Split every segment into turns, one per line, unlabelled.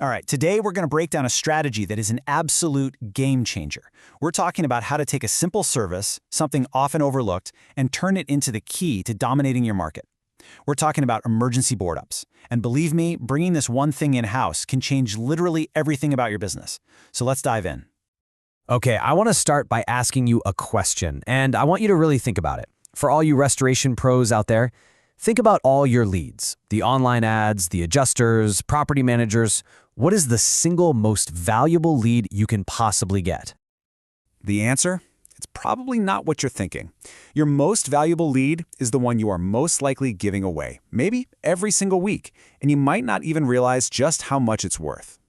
All right, today we're going to break down a strategy that is an absolute game changer. We're talking about how to take a simple service, something often overlooked, and turn it into the key to dominating your market. We're talking about emergency board ups. And believe me, bringing this one thing in-house can change literally everything about your business. So let's dive in.
Okay, I want to start by asking you a question, and I want you to really think about it. For all you restoration pros out there, think about all your leads, the online ads, the adjusters, property managers. What is the single most valuable lead you can possibly get?
The answer? It's probably not what you're thinking. Your most valuable lead is the one you are most likely giving away, maybe every single week, and you might not even realize just how much it's worth.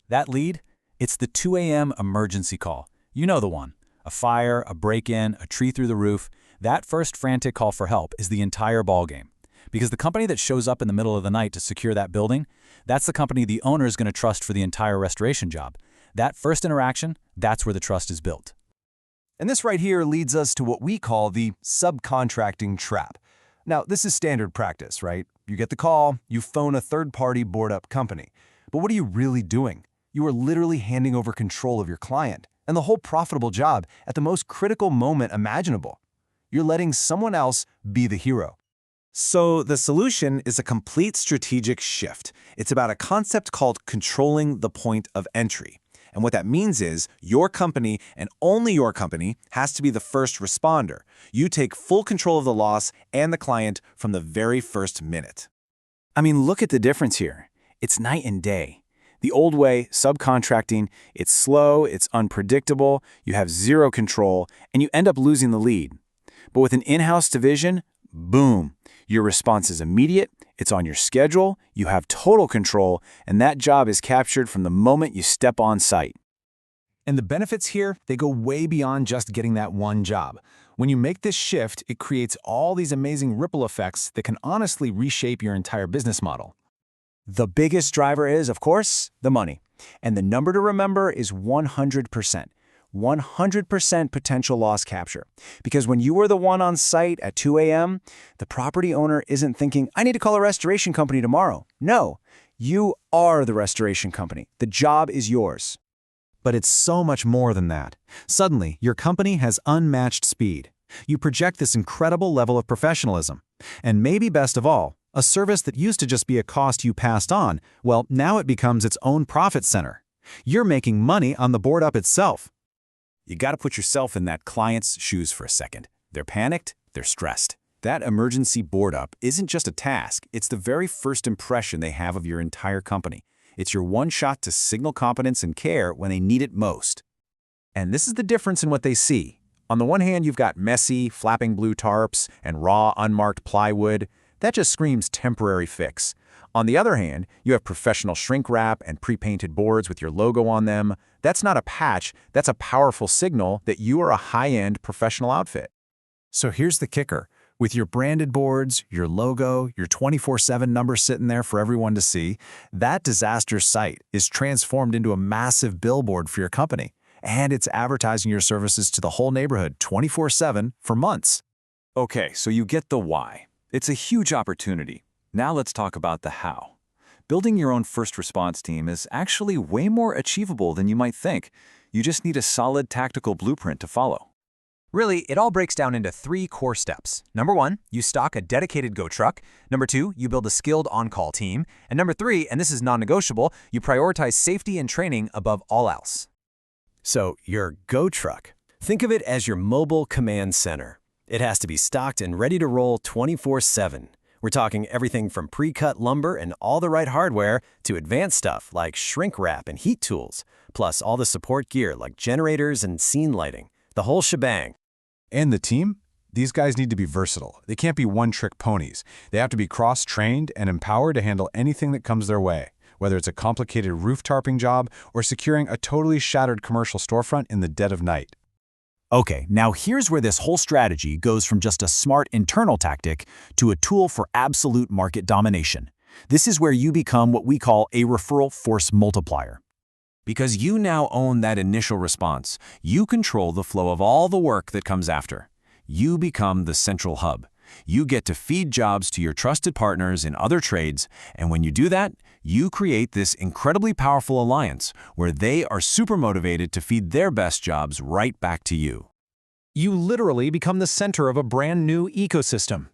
That lead? It's the 2 a.m. emergency call. You know the one. A fire, a break-in, a tree through the roof. That first frantic call for help is the entire ballgame. Because the company that shows up in the middle of the night to secure that building, that's the company the owner is going to trust for the entire restoration job. That first interaction, that's where the trust is built.
And this right here leads us to what we call the subcontracting trap. Now, this is standard practice, right? You get the call, you phone a third-party board-up company. But what are you really doing? You are literally handing over control of your client and the whole profitable job at the most critical moment imaginable. You're letting someone else be the hero.
So the solution is a complete strategic shift. It's about a concept called controlling the point of entry. And what that means is your company, and only your company, has to be the first responder. You take full control of the loss and the client from the very first minute.
I mean, look at the difference here. It's night and day. The old way, subcontracting, it's slow, it's unpredictable, you have zero control, and you end up losing the lead. But with an in-house division, boom, your response is immediate, it's on your schedule, you have total control, and that job is captured from the moment you step on site.
And the benefits here, they go way beyond just getting that one job. When you make this shift, it creates all these amazing ripple effects that can honestly reshape your entire business model.
The biggest driver is, of course, the money. And the number to remember is 100%. 100% potential loss capture. Because when you are the one on site at 2 a.m., the property owner isn't thinking, I need to call a restoration company tomorrow. No, you are the restoration company. The job is yours.
But it's so much more than that. Suddenly, your company has unmatched speed. You project this incredible level of professionalism. And maybe best of all, a service that used to just be a cost you passed on, well, now it becomes its own profit center. You're making money on the board up itself.
You got to put yourself in that client's shoes for a second. They're panicked, they're stressed. That emergency board up isn't just a task, it's the very first impression they have of your entire company. It's your one shot to signal competence and care when they need it most.
And this is the difference in what they see. On the one hand, you've got messy, flapping blue tarps and raw, unmarked plywood. That just screams temporary fix. On the other hand, you have professional shrink wrap and pre-painted boards with your logo on them. That's not a patch, that's a powerful signal that you are a high-end professional outfit.
So here's the kicker. With your branded boards, your logo, your 24/7 number sitting there for everyone to see, that disaster site is transformed into a massive billboard for your company. And it's advertising your services to the whole neighborhood 24/7 for months.
Okay, so you get the why. It's a huge opportunity. Now let's talk about the how. Building your own first response team is actually way more achievable than you might think. You just need a solid tactical blueprint to follow.
Really, it all breaks down into 3 core steps. Number 1, you stock a dedicated Go truck. Number 2, you build a skilled on-call team. And number 3, and this is non-negotiable, you prioritize safety and training above all else.
So, your Go truck. Think of it as your mobile command center. It has to be stocked and ready to roll 24/7. We're talking everything from pre-cut lumber and all the right hardware to advanced stuff like shrink wrap and heat tools, plus all the support gear like generators and scene lighting, the whole shebang.
And the team? These guys need to be versatile. They can't be one-trick ponies. They have to be cross-trained and empowered to handle anything that comes their way, whether it's a complicated roof tarping job or securing a totally shattered commercial storefront in the dead of night.
Okay, now here's where this whole strategy goes from just a smart internal tactic to a tool for absolute market domination. This is where you become what we call a referral force multiplier. Because you now own that initial response, you control the flow of all the work that comes after. You become the central hub.
You get to feed jobs to your trusted partners in other trades, and when you do that, you create this incredibly powerful alliance where they are super motivated to feed their best jobs right back to you.
You literally become the center of a brand new ecosystem.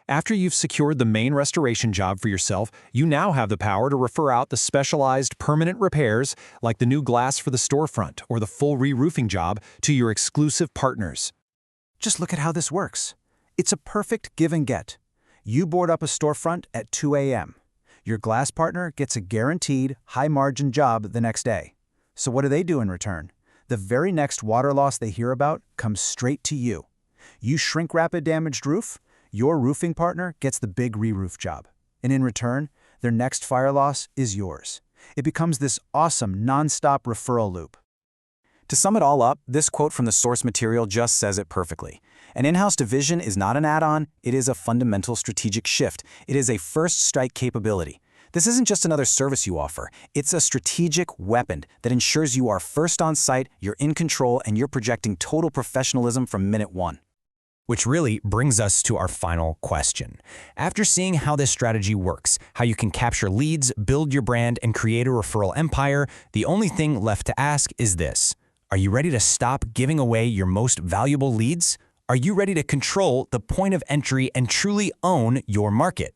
After you've secured the main restoration job for yourself, you now have the power to refer out the specialized permanent repairs, like the new glass for the storefront or the full re-roofing job, to your exclusive partners. Just look at how this works. It's a perfect give and get. You board up a storefront at 2 a.m. Your glass partner gets a guaranteed, high-margin job the next day. So what do they do in return? The very next water loss they hear about comes straight to you. You shrink wrap a damaged roof, your roofing partner gets the big re-roof job. And in return, their next fire loss is yours. It becomes this awesome, non-stop referral loop.
To sum it all up, this quote from the source material just says it perfectly. An in-house division is not an add-on, it is a fundamental strategic shift. It is a first strike capability. This isn't just another service you offer, it's a strategic weapon that ensures you are first on site, you're in control, and you're projecting total professionalism from minute one.
Which really brings us to our final question. After seeing how this strategy works, how you can capture leads, build your brand, and create a referral empire, the only thing left to ask is this. Are you ready to stop giving away your most valuable leads? Are you ready to control the point of entry and truly own your market?